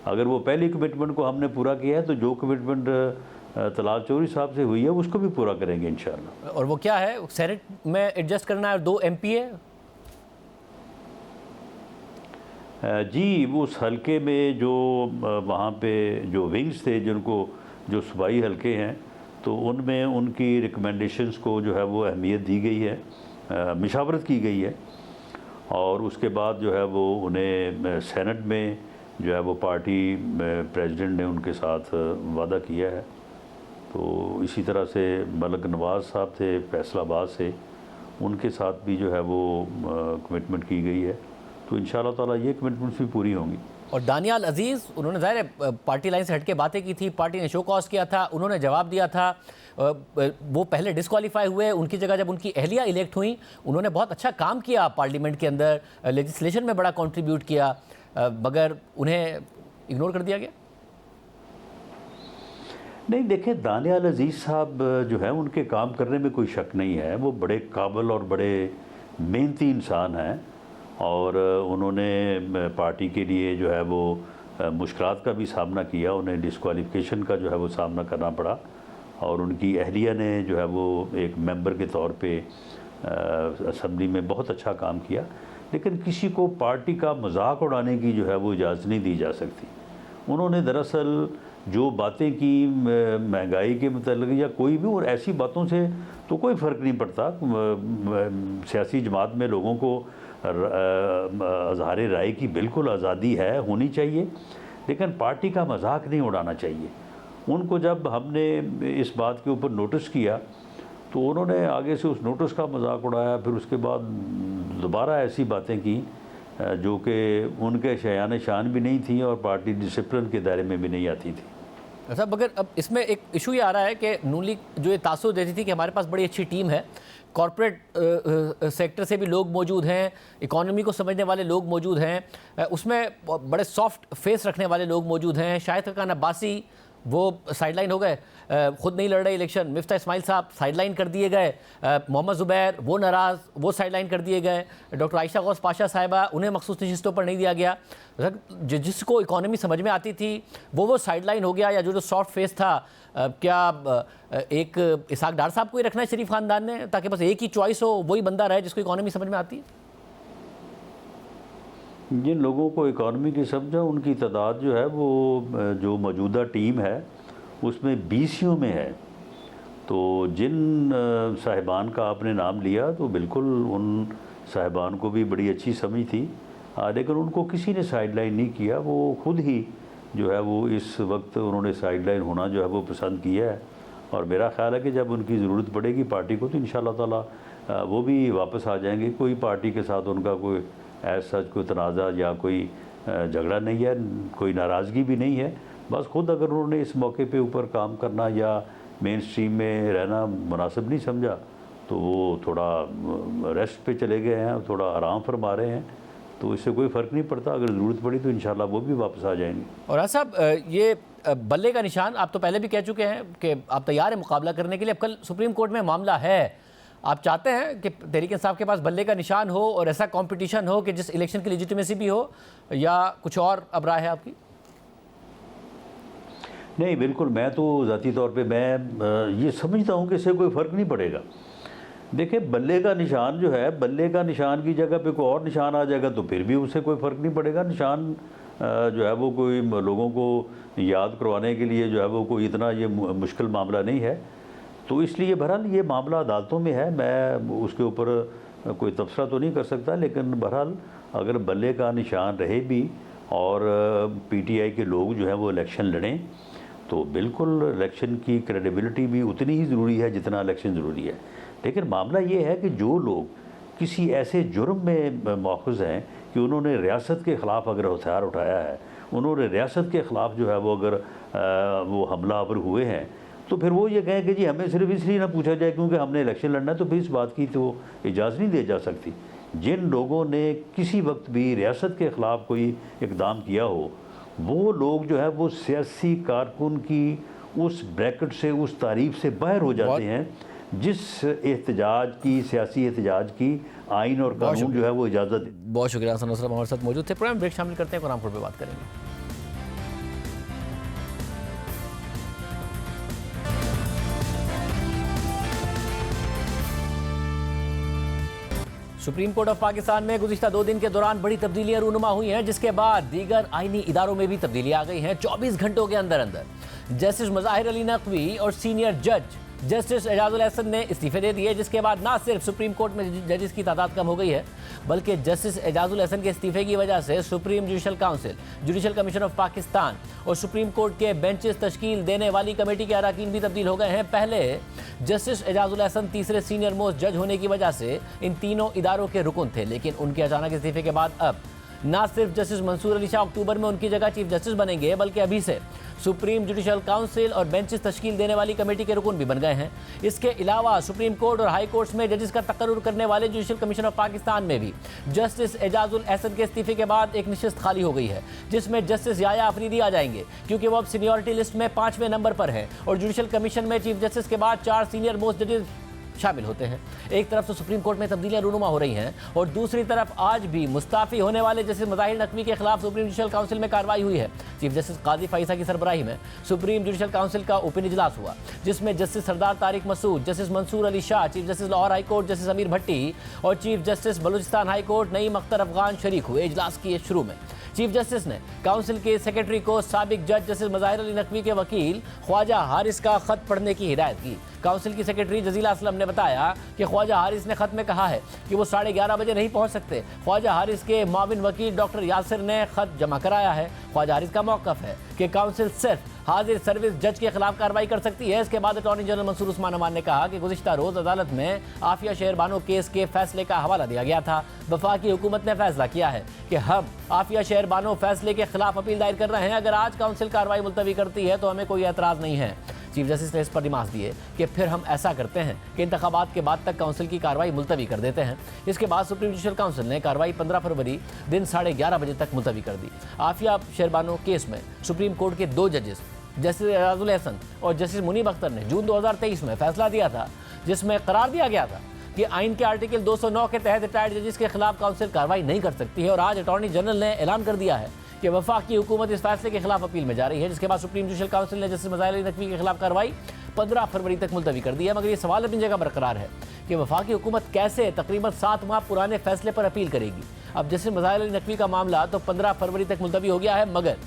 अगर वो पहली कमिटमेंट को हमने पूरा किया है तो जो कमिटमेंट तलाल चौधरी साहब से हुई है उसको भी पूरा करेंगे इंशाअल्लाह। और वो क्या है? सेनेट में एडजस्ट करना है और 2 MPA? जी, उस हलके में जो वहाँ पे जो विंग्स थे, जिनको जो सूबाई हलके हैं, तो उनमें उनकी रिकमेंडेशंस को जो है वो अहमियत दी गई है, मशावरत की गई है, और उसके बाद जो है वो उन्हें सेनेट में जो है वो पार्टी प्रेसिडेंट ने उनके साथ वादा किया है। तो इसी तरह से मलक नवाज़ साहब थे फैसलाबाद से, उनके साथ भी जो है वो कमिटमेंट की गई है, तो इंशाअल्लाह ताला ये कमिटमेंट्स भी पूरी होंगी। और दानियाल अजीज़, उन्होंने ज़ाहिर पार्टी लाइन से हट के बातें की थी, पार्टी ने शो कॉज किया था, उन्होंने जवाब दिया था। वो पहले डिस्क्वालीफाई हुए, उनकी जगह जब उनकी अहलिया इलेक्ट हुई, उन्होंने बहुत अच्छा काम किया पार्लियामेंट के अंदर, लेजिस्लेशन में बड़ा कंट्रीब्यूट किया, मगर उन्हें इग्नोर कर दिया गया। नहीं, देखें, दानियाल अजीज़ साहब जो है उनके काम करने में कोई शक नहीं है, वो बड़े काबिल और बड़े मेहनती इंसान हैं, और उन्होंने पार्टी के लिए जो है वो मुश्किलात का भी सामना किया, उन्हें डिस्क्वालिफिकेशन का जो है वो सामना करना पड़ा, और उनकी अहलिया ने जो है वो एक मेंबर के तौर पे असम्बली में बहुत अच्छा काम किया। लेकिन किसी को पार्टी का मजाक उड़ाने की जो है वो इजाज़त नहीं दी जा सकती। उन्होंने दरअसल जो बातें की महंगाई के मतलब या कोई भी और ऐसी बातों से तो कोई फ़र्क नहीं पड़ता। सियासी जमात में लोगों को इज़हार राय की बिल्कुल आज़ादी है, होनी चाहिए, लेकिन पार्टी का मजाक नहीं उड़ाना चाहिए। उनको जब हमने इस बात के ऊपर नोटिस किया तो उन्होंने आगे से उस नोटिस का मजाक उड़ाया, फिर उसके बाद दोबारा ऐसी बातें की जो कि उनके शयान शान भी नहीं थी और पार्टी डिसिप्लिन के दायरे में भी नहीं आती थी। अच्छा, मगर अब इसमें एक इशू ये आ रहा है कि नून लीग जो ये तासुर देती थी कि हमारे पास बड़ी अच्छी टीम है, कॉर्पोरेट सेक्टर से भी लोग मौजूद हैं, इकोनॉमी को समझने वाले लोग मौजूद हैं, उसमें बड़े सॉफ्ट फेस रखने वाले लोग मौजूद हैं। शाहिद खान अब्बासी वो साइडलाइन हो गए, खुद नहीं लड़ रहे इलेक्शन। मिफ्ता इस्माइल साहब साइडलाइन कर दिए गए, मोहम्मद ज़ुबैर वो नाराज़, वो साइडलाइन कर दिए गए। डॉक्टर आयशा गौस पाशा साहिबा, उन्हें मखसूस नशिस्तों पर नहीं दिया गया। जिसको इकोनॉमी समझ में आती थी वो साइडलाइन हो गया, या जो सॉफ्ट फेस था, क्या एक इसहाक डार साहब को ही रखना है शरीफ खानदान ने, ताकि बस एक ही चॉइस हो, वही बंदा रहे जिसको इकोनॉमी समझ में आती है? जिन लोगों को इकॉनमी की समझा, उनकी तादाद जो है वो जो मौजूदा टीम है उसमें 20 में है। तो जिन साहिबान का आपने नाम लिया तो बिल्कुल उन साहिबान को भी बड़ी अच्छी समझ थी, लेकिन उनको किसी ने साइडलाइन नहीं किया। वो खुद ही जो है वो इस वक्त उन्होंने साइडलाइन होना जो है वो पसंद किया है, और मेरा ख्याल है कि जब उनकी ज़रूरत पड़ेगी पार्टी को तो इंशाअल्लाह ताला वो भी वापस आ जाएंगे। कोई पार्टी के साथ उनका कोई ऐसा कोई तनाज़ा या कोई झगड़ा नहीं है, कोई नाराज़गी भी नहीं है। बस खुद अगर उन्होंने इस मौके पे ऊपर काम करना या मेन स्ट्रीम में रहना मुनासिब नहीं समझा तो वो थोड़ा रेस्ट पे चले गए हैं, थोड़ा आराम फरमा रहे हैं, तो इससे कोई फ़र्क नहीं पड़ता। अगर ज़रूरत पड़ी तो इंशाल्लाह वो भी वापस आ जाएंगे। और साहब, ये बल्ले का निशान आप तो पहले भी कह चुके हैं कि आप तैयार हैं मुकाबला करने के लिए। अब कल सुप्रीम कोर्ट में मामला है, आप चाहते हैं कि तहरीक इंसाफ के पास बल्ले का निशान हो और ऐसा कंपटीशन हो कि जिस इलेक्शन की लेजिटिमेसी भी हो, या कुछ और अब राय है आपकी? नहीं, बिल्कुल, मैं तो ज़ाती तौर पे मैं ये समझता हूँ कि इससे कोई फ़र्क नहीं पड़ेगा। देखिए, बल्ले का निशान जो है, बल्ले का निशान की जगह पे कोई और निशान आ जाएगा तो फिर भी उससे कोई फ़र्क नहीं पड़ेगा। निशान जो है वो कोई लोगों को याद करवाने के लिए जो है वो कोई इतना ये मुश्किल मामला नहीं है। तो इसलिए बहरहाल ये मामला अदालतों में है, मैं उसके ऊपर कोई तबसरा तो नहीं कर सकता, लेकिन बहरहाल अगर बल्ले का निशान रहे भी और पीटीआई के लोग जो हैं वो इलेक्शन लड़ें तो बिल्कुल इलेक्शन की क्रेडिबिलिटी भी उतनी ही ज़रूरी है जितना इलेक्शन ज़रूरी है। लेकिन मामला ये है कि जो लोग किसी ऐसे जुर्म में मौखूज़ हैं कि उन्होंने रियासत के ख़िलाफ़ अगर हथियार उठाया है, उन्होंने रियासत के ख़िलाफ़ जो है वो अगर वो हमलावर हुए हैं, तो फिर वो ये कहें कि जी हमें सिर्फ इसलिए ना पूछा जाए क्योंकि हमने इलेक्शन लड़ना है, तो फिर इस बात की तो इजाज़त नहीं दी जा सकती। जिन लोगों ने किसी वक्त भी रियासत के ख़िलाफ़ कोई इक़दाम किया हो, वो लोग जो है वो सियासी कारकुन की उस ब्रैकेट से, उस तारीफ़ से बाहर हो जाते हैं जिस एहतजाज की, सियासी एहतजाज की आइन और कानून जो है वो इजाज़त दे। बहुत शुक्रिया हसन नसरत हमारे साथ मौजूद थे। प्रोग्राम ब्रेक शामिल करते हैं, कुरानपुर पे बात करेंगे। सुप्रीम कोर्ट ऑफ पाकिस्तान में गुज़िश्ता 2 दिन के दौरान बड़ी तब्दीलियां रूनुमा हुई हैं, जिसके बाद दीगर आईनी इदारों में भी तब्दीलियां आ गई हैं। 24 घंटों के अंदर अंदर जस्टिस मुज़ाहिर अली नकवी और सीनियर जज जस्टिस एजाजुल एहसन ने इस्तीफे दे दिए, जिसके बाद ना सिर्फ सुप्रीम कोर्ट में जजेस की तादाद कम हो गई है, बल्कि जस्टिस एजाजुल एहसन के इस्तीफे की वजह से supreme judicial council, judicial commission of Pakistan और सुप्रीम कोर्ट के बेंचेस तश्कील देने वाली कमेटी के अरकान भी तब्दील हो गए हैं। पहले जस्टिस एजाजुल एहसन तीसरे सीनियर मोस्ट जज होने की वजह से इन तीनों इदारों के रुकन थे, लेकिन उनके अचानक इस्तीफे के बाद अब ना सिर्फ जस्टिस मंसूर अली शाह अक्टूबर में उनकी जगह चीफ जस्टिस बनेंगे, बल्कि अभी से सुप्रीम जुडिशल काउंसिल और बेंचेस तश्कील देने वाली कमेटी के रुकन भी बन गए हैं। इसके अलावा सुप्रीम कोर्ट और हाई कोर्ट्स में जजेस का तकर्रुर करने वाले जुडिशल कमीशन ऑफ पाकिस्तान में भी जस्टिस एजाजुल एहसन के इस्तीफे के बाद एक नशिस्त खाली हो गई है, जिसमें जस्टिस याया अफरीदी आ जाएंगे, क्योंकि वो अब सीनियरिटी लिस्ट में 5वें नंबर पर है और जुडिशल कमीशन में चीफ जस्टिस के बाद 4 सीनियर मोस्ट जजेस शामिल होते हैं। एक तरफ तो सुप्रीम कोर्ट में तब्दीलियां रूनुमा हो रही हैं और दूसरी तरफ आज भी मुस्ताफ़ी होने वाले जस्टिस मज़ाहिर नकवी के खिलाफ सुप्रीम जुडिशल काउंसिल में कार्रवाई हुई है। चीफ जस्टिस काजी फाइसा की सरबराही में सुप्रीम जुडिशल काउंसिल का ओपन इजलास हुआ, जिसमें justice Sardar Tariq Masood, justice Mansoor Ali Shah, chief justice Lahore high court justice Amir Bhatti और chief justice Balochistan high court Naeem Akhtar Afghan शरीक हुए। इजलास के शुरू में चीफ जस्टिस ने काउंसिल के सेक्रेटरी को साबिक जज जस्टिस मज़ाहिर अली नकवी के वकील ख्वाजा हारिस का खत पढ़ने की हिदायत की। काउंसिल की सेक्रेटरी जजीला असलम ने बताया कि ख्वाजा हारिस ने खत में कहा है कि वो 11:30 बजे नहीं पहुंच सकते। ख्वाजा हारिस के माविन वकील डॉक्टर यासिर ने खत जमा कराया है। ख्वाजा हारिस का मौक़िफ़ है कि काउंसिल सिर्फ हाजिर सर्विस जज के खिलाफ कार्रवाई कर सकती है। इसके बाद अटॉर्नी जनरल मंसूर उस्मान अमान ने कहा कि गुज़िश्ता रोज़ अदालत में आफिया शहर बानो केस के फैसले का हवाला दिया गया था। वफाकी हुकूमत ने फैसला किया है कि हम आफिया शहर बानो फैसले के खिलाफ अपील दायर कर रहे हैं। अगर आज काउंसिल कार्रवाई मुलतवी करती है तो हमें कोई एतराज़ नहीं है। चीफ जस्टिस ने इस पर रिमार्क्स दिए कि फिर हम ऐसा करते हैं कि इंतखाबात के बाद तक काउंसिल की कार्रवाई मुलतवी कर देते हैं। इसके बाद सुप्रीम जुडिशल काउंसिल ने कार्रवाई 15 फरवरी दिन 11:30 बजे तक मुलतवी कर दी। आफिया शेरबानो केस में सुप्रीम कोर्ट के 2 जजेस जस्टिस एजाजुल एहसन और जस्टिस मुनीब अख्तर ने जून 2023 में फैसला दिया था, जिसमें करार दिया गया था कि आइन के आर्टिकल 209 के तहत रिटायर्ड जजेस के खिलाफ काउंसिल कार्रवाई नहीं कर सकती है। और आज अटॉर्नी जनरल ने ऐलान कर दिया है कि वफाकी हुकूमत इस फैसले के खिलाफ अपील में जा रही है, जिसके बाद सुप्रीम जुडिशल काउंसिल ने जस्टिस मज़ाहिर अली नकवी के खिलाफ कार्रवाई 15 फरवरी तक मुलतवी कर दी है। मगर ये सवाल अपनी जगह बरकरार है कि वफाकी हुकूमत कैसे तकरीबन 7 माह पुराने फैसले पर अपील करेगी। अब जस्टिस मज़ाहिर अली नकवी का मामला तो 15 फरवरी तक मुलतवी हो गया है, मगर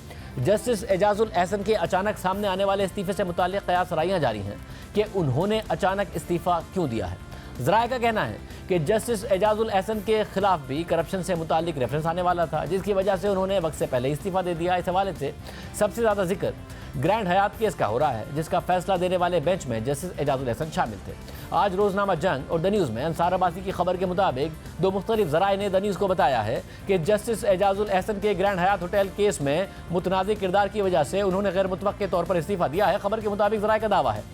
जस्टिस एजाजुल एहसन के अचानक सामने आने वाले इस्तीफे से मुताल्लिक़ क़यास राइयाँ जारी हैं कि उन्होंने अचानक इस्तीफ़ा क्यों दिया है। ज़राए का कहना है कि जस्टिस एजाजुल एहसन के खिलाफ भी करप्शन से मुताल्लिक रेफरेंस आने वाला था, जिसकी वजह से उन्होंने वक्त से पहले इस्तीफ़ा दे दिया। इस हवाले से सबसे ज़्यादा जिक्र ग्रैंड हयात केस का हो रहा है, जिसका फैसला देने वाले बेंच में जस्टिस एजाजुल एहसन शामिल थे। आज रोजनामा जंग और द न्यूज़ में अंसार अब्बासी की खबर के मुताबिक 2 मुख्तलिफ ज़राए ने द न्यूज़ को बताया है कि जस्टिस एजाजुल एहसन के ग्रैंड हयात होटल केस में मुतनाज़िर किरदार की वजह से उन्होंने गैर मुतवक्के तौर पर इस्तीफ़ा दिया है। खबर के मुताबिक ज़राए का दावा है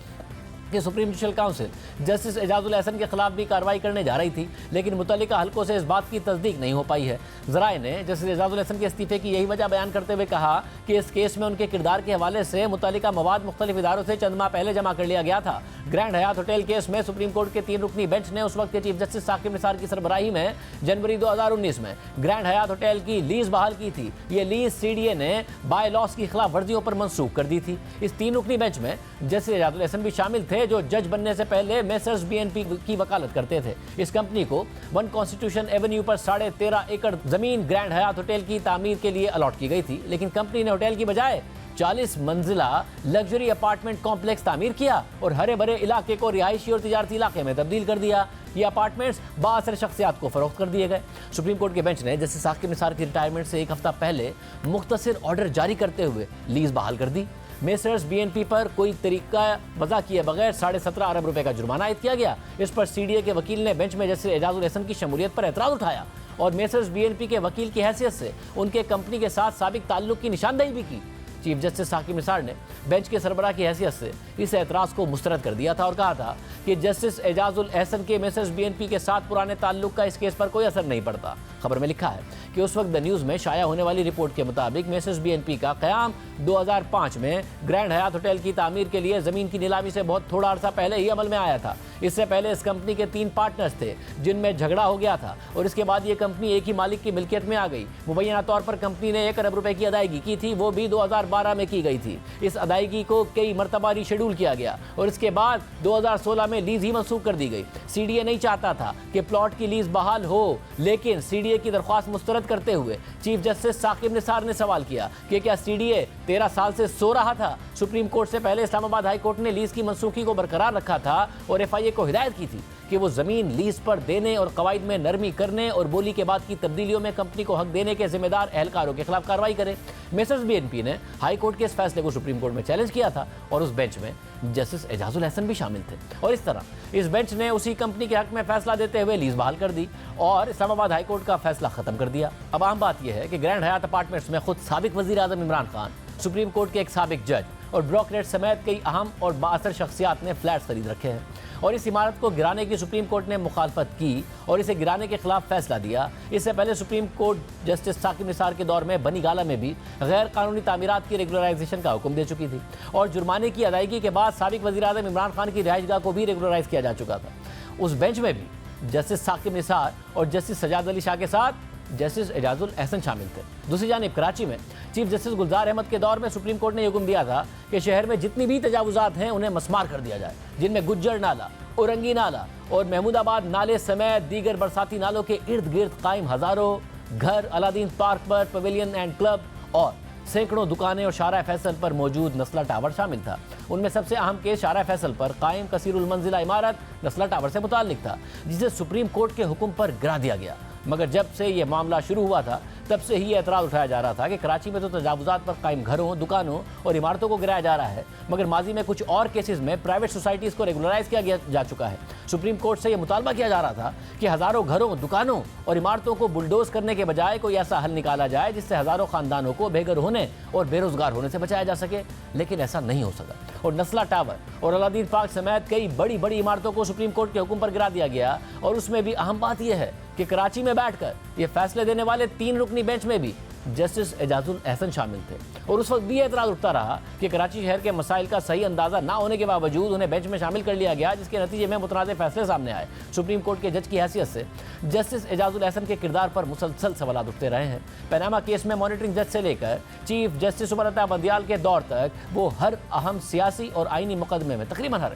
कि supreme judicial council justice Ijazul Ahsan के खिलाफ भी कार्रवाई करने जा रही थी, लेकिन मुतल्लिका हल्कों से इस बात की तस्दीक नहीं हो पाई है। ज़राए ने जस्टिस एजाजुल एहसन के इस्तीफे की यही वजह बयान करते हुए कहा कि इस केस में उनके किरदार के हवाले से मुतल्लिका मवाद मुख्तलिफ इदारों से चंद माह पहले जमा कर लिया गया था। ग्रैंड हयात होटल केस में सुप्रीम कोर्ट के 3 रुकनी बेंच ने उस वक्त के चीफ जस्टिस साकिब निसार की सरबराही में जनवरी 2019 में ग्रैंड हयात होटल की लीज बहाल की थी। ये लीज CDA ने बाय लॉस की खिलाफ वर्जियों पर मनसूख कर दी थी। इस 3 रुकनी बेंच में जस्टिस एजाजुल एहसन भी शामिल थे, जो जज बनने से पहले मेसर्स BNP की वकालत करते थे। इस कंपनी को 1 कॉन्स्टिट्यूशन एवेन्यू पर 13.5 एकड़ जमीन ग्रैंड हयात होटल की तामीर के लिए अलॉट की गई थी, लेकिन कंपनी ने होटल की बजाय 40 मंजिला लग्जरी अपार्टमेंट कॉम्प्लेक्स तामीर किया और हरे भरे इलाके को रिहायशी और तिजारती इलाके में तब्दील कर दिया। ये अपार्टमेंट्स बाअसर शख्सियात को फरोख्त कर दिए गए। सुप्रीम कोर्ट के बेंच ने जस्टिस साकिब निसार की रिटायरमेंट से 1 हफ्ता पहले मुख्तसर ऑर्डर जारी करते हुए लीज बहाल कर दी। मेसर्स BNP पर कोई तरीका वज़ा किए बगैर 17.5 अरब रुपए का जुर्माना आयद किया गया। इस पर CDA के वकील ने बेंच में जस्टिस एजाजुल एहसन की शमूलियत पर एतराज़ उठाया और मेसर्स BNP के वकील की हैसियत से उनके कंपनी के साथ साबिक ताल्लुक की निशानदेही भी की। चीफ जस्टिस साकिब निसार ने बेंच के सरबराह की हैसियत से इस एतराज़ को मुस्तरद कर दिया था और कहा था कि जस्टिस एजाजुल एहसन के मेसर्स BNP के साथ पुराने ताल्लुक का इस केस पर कोई असर नहीं पड़ता। खबर में लिखा है कि उस वक्त द न्यूज़ में शाया होने वाली रिपोर्ट के मुताबिक मेसर्स BNP का क़याम 2005 में ग्रैंड हयात होटल की तामीर के लिए ज़मीन की नीलामी से बहुत थोड़ा अर्सा पहले ही अमल में आया था। इससे पहले इस कंपनी के 3 पार्टनर्स थे, जिनमें झगड़ा हो गया था और इसके बाद ये कंपनी एक ही मालिक की मिल्कियत में आ गई। मुबैना तौर पर कंपनी ने 1 अरब रुपए की अदायगी की थी, वो भी 2012 में की गई थी। इस अदायगी को कई मरतबा रीशेड्यूल किया गया और इसके बाद 2016 में लीज ही मनसूख कर दी गई। CDA नहीं चाहता था कि प्लॉट की लीज बहाल हो, लेकिन CDA की दरख्वास्त मुस्तरद करते हुए चीफ जस्टिस साकिब निसार ने सवाल किया कि क्या CDA 13 साल से सो रहा था। सुप्रीम कोर्ट से पहले इस्लामाबाद हाई कोर्ट ने लीज की मनसूखी को बरकरार रखा था और FIA को हिदायत की थी कि वो ज़मीन लीज पर देने और कवायद में नरमी करने और बोली के बाद की तब्दीलियों में कंपनी को हक देने के जिम्मेदार एहलकारों के खिलाफ कार्रवाई करे। मेसर्स BNP ने हाई कोर्ट के इस फैसले को सुप्रीम कोर्ट में चैलेंज किया था और उस बेंच में जस्टिस एजाजुल एहसन भी शामिल थे और इस तरह इस बेंच ने उसी कंपनी के हक में फैसला देते हुए लीज बहाल कर दी और इस्लामाबाद हाई कोर्ट का फैसला खत्म कर दिया। अब आम बात यह है कि ग्रैंड हयात अपार्टमेंट्स में खुद साबिक वज़ीर आज़म इमरान खान, सुप्रीम कोर्ट के एक साबिक जज और ब्यूरोक्रेट समेत कई अहम और बाअसर शख्सियात ने फ्लैट्स खरीद रखे हैं और इस इमारत को गिराने की सुप्रीम कोर्ट ने मुखालफत की और इसे गिराने के खिलाफ फैसला दिया। इससे पहले supreme court justice Saqib Nisar के दौर में बनी गाला में भी गैर कानूनी तामीरात की रेगुलराइजेशन का हुक्म दे चुकी थी और जुर्माने की अदायगी के बाद साबिक वज़ीर आज़म इमरान खान की रिहाइशगाह को भी रेगुलराइज किया जा चुका था। उस बेंच में भी जस्टिस साकिब निसार और जस्टिस सजाद अली शाह के साथ जस्टिस एजाजुल एहसन शामिल थे। दूसरी जानिब कराची में चीफ जस्टिस गुलजार अहमद के दौर में सुप्रीम कोर्ट ने हुक्म दिया था कि शहर में जितनी भी तजावुजात हैं उन्हें मस्मार कर दिया जाए, जिनमें गुज्जर नाला, औरंगी नाला और महमूदाबाद नाले समेत दीगर बरसाती नालों के इर्द गिर्द कायम हजारों घर, अलादीन पार्क पर पवेलियन एंड क्लब और सैकड़ों दुकानें और शारा फैसल पर मौजूद नस्ला टावर शामिल था। उनमें सबसे अहम केस शारा फैसल पर कायम कसीरुल मंजिला इमारत नस्ला टावर से मुताल्लिक था, जिसे सुप्रीम कोर्ट के हुक्म पर गिरा दिया गया। मगर जब से ये मामला शुरू हुआ था तब से ही ये एतराज़ उठाया जा रहा था कि कराची में तो तजावुजात पर कायम घरों, दुकानों और इमारतों को गिराया जा रहा है, मगर माजी में कुछ और केसेस में प्राइवेट सोसाइटीज़ को रेगुलराइज किया जा चुका है। सुप्रीम कोर्ट से ये मुतालबा किया जा रहा था कि हज़ारों घरों, दुकानों और इमारतों को बुलडोज करने के बजाय कोई ऐसा हल निकाला जाए जिससे हज़ारों ख़ानदानों को बेघर होने और बेरोज़गार होने से बचाया जा सके, लेकिन ऐसा नहीं हो सका और नस्ला टावर और अलादीन पार्क समेत कई बड़ी बड़ी इमारतों को सुप्रीम कोर्ट के हुक्म पर गिरा दिया गया। और उसमें भी अहम बात यह है कि कराची में बैठकर ये फैसले देने वाले 3 रुकनी बेंच में भी जस्टिस एजाजुल एहसन शामिल थे और उस वक्त भी एतराज़ उठता रहा कि कराची शहर के मसाइल का सही अंदाज़ा ना होने के बावजूद उन्हें बेंच में शामिल कर लिया गया, जिसके नतीजे में मुतनाज़ फैसले सामने आए। सुप्रीम कोर्ट के जज की हैसियत से जस्टिस एजाजुल एहसन के किरदार पर मुसलसल सवाल उठते रहे हैं। पनामा केस में मॉनिटरिंग जज से लेकर चीफ जस्टिस उमर अता बंदियाल के दौर तक वो हर अहम सियासी और आइनी मुकदमे में तकरीबन हर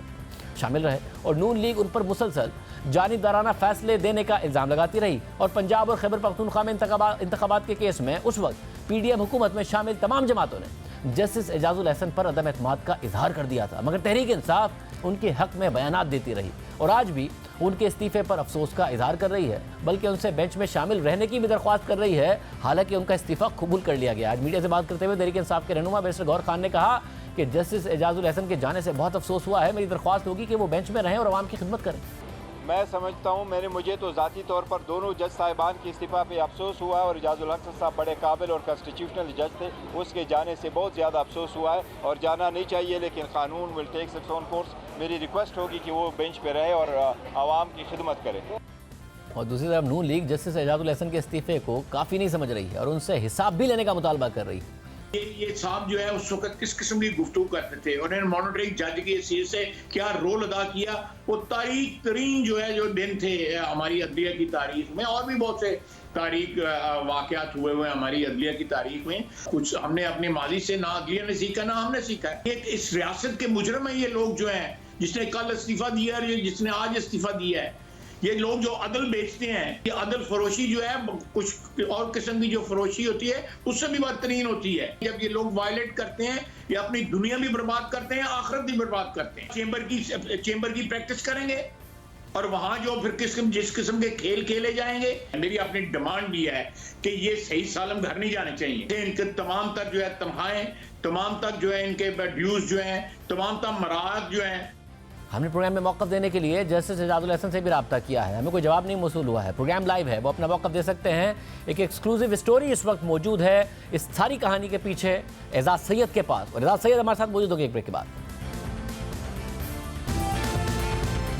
शामिल रहे और नून लीग उन पर मुसलसल जानिबदाराना फैसले देने का इल्ज़ाम लगाती रही। और पंजाब और खैबर पख्तूनख्वा में इंतखाबात के केस में उस वक्त पीडीएम हुकूमत में शामिल तमाम जमातों ने जस्टिस एजाजुल एहसन पर अदम एतमाद का इजहार कर दिया था, मगर तहरीक इंसाफ उनके हक में बयानात देती रही और आज भी उनके इस्तीफे पर अफसोस का इजहार कर रही है, बल्कि उनसे बेंच में शामिल रहने की भी दरख्वास्त कर रही है, हालांकि उनका इस्तीफा कबूल कर लिया गया। आज मीडिया से बात करते हुए तहरीक इंसाफ के रहनुमा बैरिस्टर गौहर खान ने कहा कि जस्टिस एजाजुल एहसन के जाने से बहुत अफसोस हुआ है। मेरी दरख्वास्त होगी कि वो बेंच में रहें और आवाम की खिदमत करें। मैं समझता हूँ मुझे तो ज़ाती तौर पर दोनों जज साहिबान के इस्तीफ़ा पे अफसोस हुआ है और एजाजुल एहसन साहब बड़े काबिल और कॉन्स्टिट्यूशनल जज थे, उसके जाने से बहुत ज़्यादा अफसोस हुआ है और जाना नहीं चाहिए, लेकिन कानून will take its own course. मेरी रिक्वेस्ट होगी कि वो बेंच पे रहे और आवाम की खिदमत करे। और दूसरी तरफ नून लीग जस्टिस एजाजुल एहसन के इस्तीफे को काफ़ी नहीं समझ रही है और उनसे हिसाब भी लेने का मुतालबा कर रही है। ये साहब जो है उस वक्त किस किस्म की गुफ्तगू करते थे और इन्होंने मॉनिटरिंग जज की हैसियत से क्या रोल अदा किया। वो तारीख तरीन जो दिन थे हमारी अदलिया की तारीख में, और भी बहुत से तारीख वाक़यात हुए हुए हमारी अदलिया की तारीख में। कुछ हमने अपने माजी से ना अदलिया ने सीखा ना हमने सीखा है। इस रियासत के मुजरम है ये लोग जो हैं, जिसने कल इस्तीफा दिया और जिसने आज इस्तीफा दिया है। ये लोग जो अदल बेचते हैं, ये अदल फरोशी जो है कुछ और किस्म की जो फरोशी होती है उससे भी बदतरीन होती है। जब ये लोग वायलेट करते हैं, ये अपनी दुनिया भी बर्बाद करते हैं, आखिरत भी बर्बाद करते हैं। चेंबर की प्रैक्टिस करेंगे और वहां जो फिर जिस किस्म के खेल खेले जाएंगे। मेरी अपनी डिमांड ये है कि ये सही सालम घर नहीं जाने चाहिए। इनके तमाम तक जो है तनख्वाहें, तमाम तक जो है इनके ड्यूज जो है, तमाम तक मराहत जो है। हमने प्रोग्राम में मौक़िफ़ देने के लिए जस्टिस एजाजुल एहसन से भी रब्ता किया है, हमें कोई जवाब नहीं मौसूल हुआ है। प्रोग्राम लाइव है, वो अपना मौक़िफ़ दे सकते हैं। एक एक्सक्लूसिव स्टोरी इस वक्त मौजूद है इस सारी कहानी के पीछे एजाज सैयद के पास, और एजाज सैयद हमारे साथ मौजूद होंगे एक ब्रेक के बाद।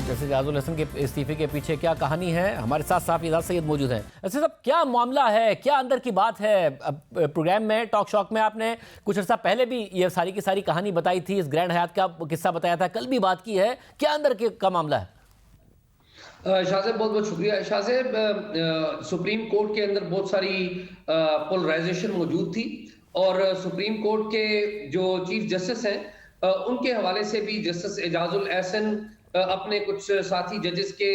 जस्टिस एजाजुल एहसन के इस्तीफे के पीछे क्या कहानी है, हमारे साथ साहब एजाज सैयद मौजूद हैं। अच्छा साहब, क्या मामला है, क्या अंदर की बात है? अब प्रोग्राम में टॉक शॉक में आपने कुछ अर्सा पहले भी ये सारी की सारी कहानी बताई थी, इस ग्रैंड हयात का किस्सा बताया था, कल भी बात की है, क्या अंदर का मामला है? शाहज़ेब बहुत बहुत शुक्रिया। शाहज़ेब, सुप्रीम कोर्ट के अंदर बहुत सारी पोलराइजेशन मौजूद थी और सुप्रीम कोर्ट के जो चीफ जस्टिस हैं उनके हवाले से भी जस्टिस एजाजुल एहसन अपने कुछ साथी जजेस के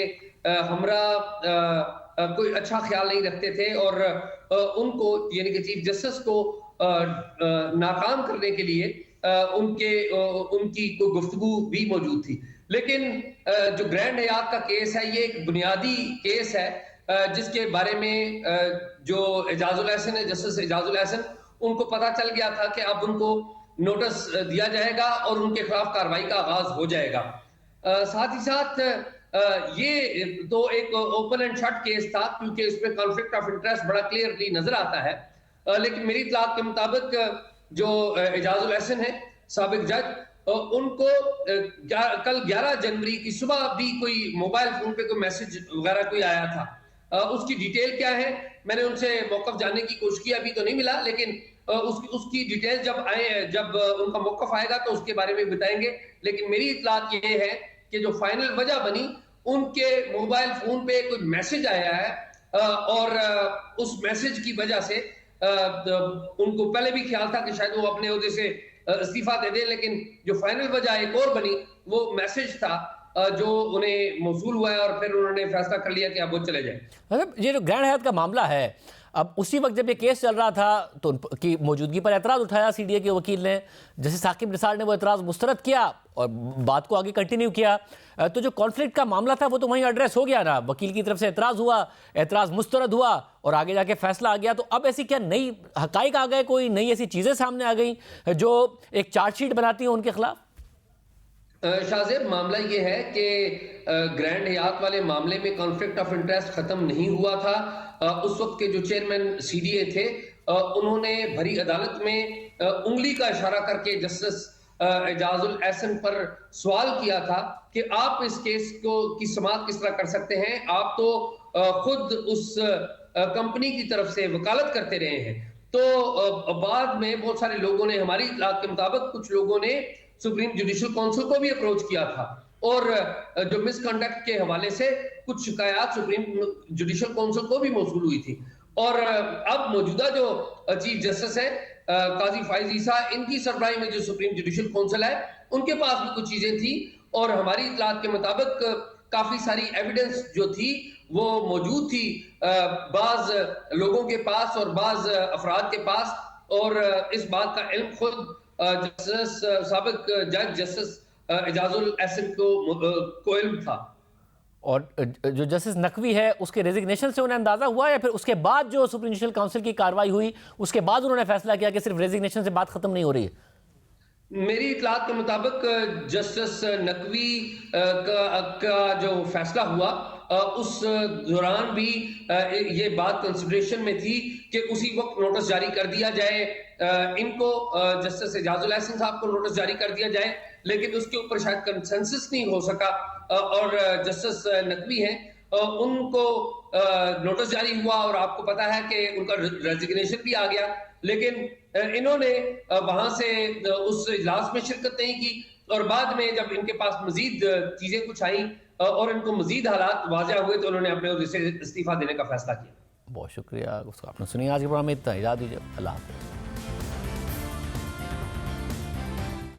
हमरा कोई अच्छा ख्याल नहीं रखते थे और उनको यानी कि चीफ जस्टिस को नाकाम करने के लिए उनकी कोई गुफ्तगू भी मौजूद थी। लेकिन जो ग्रैंड हयात का केस है, ये एक बुनियादी केस है जिसके बारे में जो एजाजुल एहसन है, जस्टिस एजाजुल एहसन, उनको पता चल गया था कि अब उनको नोटिस दिया जाएगा और उनके खिलाफ कार्रवाई का आगाज हो जाएगा। साथ ही साथ ये तो एक ओपन एंड शट केस था क्योंकि इसमें कॉन्फ्लिक्ट ऑफ इंटरेस्ट बड़ा क्लियरली नजर आता है। लेकिन मेरी इत्तलात के मुताबिक जो एजाजुल एहसन है साबिक जज, उनको कल 11 जनवरी की सुबह भी कोई मोबाइल फोन पे कोई मैसेज वगैरह कोई आया था। उसकी डिटेल क्या है, मैंने उनसे मौक़िफ़ जानने की कोशिश की, अभी तो नहीं मिला, लेकिन उसकी डिटेल जब उनका मौक़िफ़ आएगा तो उसके बारे में बताएंगे। लेकिन मेरी इत्तलात ये है कि जो फाइनल वजह बनी उनके मोबाइल फोन पे कोई मैसेज आया है और उस मैसेज की वजह से उनको पहले भी ख्याल था कि शायद वो अपने ओहदे से इस्तीफा दे दें, लेकिन जो फाइनल वजह एक और बनी वो मैसेज था जो उन्हें मौसूल हुआ है और फिर उन्होंने फैसला कर लिया कि अब वो चले जाए। मतलब ये जो ग्रैंड हयात का मामला है, अब उसी वक्त जब ये केस चल रहा था तो उनकी मौजूदगी पर एतराज़ उठाया सीडीए के वकील ने, जैसे साकिब निसार ने वो एतराज़ मुस्तरद किया और बात को आगे कंटिन्यू किया। तो जो कॉन्फ्लिक्ट का मामला था वो तो वहीं एड्रेस हो गया ना, वकील की तरफ से एतराज़ हुआ, एतराज़ मुस्तरद हुआ और आगे जाके फैसला आ गया। तो अब ऐसी क्या नई हकाइक आ गए, कोई नई ऐसी चीज़ें सामने आ गई जो एक चार्जशीट बनाती हैं उनके खिलाफ? शाहजेब, मामला ये है कि ग्रैंड हयात वाले मामले में कॉन्फ्लिक्ट ऑफ इंटरेस्ट खत्म नहीं हुआ था। उस वक्त के जो चेयरमैन सीडीए थे उन्होंने भरी अदालत में उंगली का इशारा करके जस्टिस एजाजुल एहसन पर सवाल किया था कि आप इस केस को की समाअत किस तरह कर सकते हैं, आप तो खुद उस कंपनी की तरफ से वकालत करते रहे हैं। तो बाद में बहुत सारे लोगों ने, हमारी इत्तलात के मुताबिक कुछ लोगों ने सुप्रीम जुडिशल काउंसिल को भी अप्रोच किया था और जो मिसकंडक्ट के हवाले से कुछ शिकायत सुप्रीम जुडिशल काउंसिल को भी मौसूल हुई थी। और अब मौजूदा जो चीफ जस्टिस है काजी फाइज ईसा, इनकी सरबराही में जो सुप्रीम जुडिशल काउंसिल है उनके पास भी कुछ चीजें थी और हमारी इत्तलात के मुताबिक काफी सारी एविडेंस जो थी वो मौजूद थी बाज लोगों के पास और बाज अफराद के पास, और इस बात का इल्म खुद जस्टिस साबिक जज जस्टिस एजाजुल एहसन को इल्म था। और जो जस्टिस नकवी है उसके रेजिग्नेशन से उन्हें अंदाजा हुआ या फिर उसके बाद जो सुप्रीम जुडिशल काउंसिल की कार्रवाई हुई उसके बाद उन्होंने फैसला किया कि सिर्फ रेजिग्नेशन से बात खत्म नहीं हो रही है? मेरी इत्तलात के मुताबिक जस्टिस नकवी का जो फैसला हुआ उस दौरान भी ये बात कंसिडरेशन में थी कि उसी वक्त नोटिस जारी कर दिया जाए, इनको जस्टिस एजाजुल एहसन साहब को नोटिस जारी कर दिया जाए, लेकिन उसके ऊपर शायद कंसेंसस नहीं हो सका और जस्टिस नकवी हैं उनको नोटिस जारी हुआ और आपको पता है कि उनका रेजिग्नेशन भी आ गया, लेकिन इन्होंने वहां से उस इजलास में शिरकत नहीं की और बाद में जब इनके पास मजीद चीजें कुछ आई और इनको मजीद हालात वाज़ेह हुए तो उन्होंने अपने ओहदे से इस्तीफा देने का फैसला किया। बहुत शुक्रिया, उसको आपने सुनी। आज के प्रोग्राम में इतना, इजाज़त दीजिए, अल्लाह हाफ़िज़।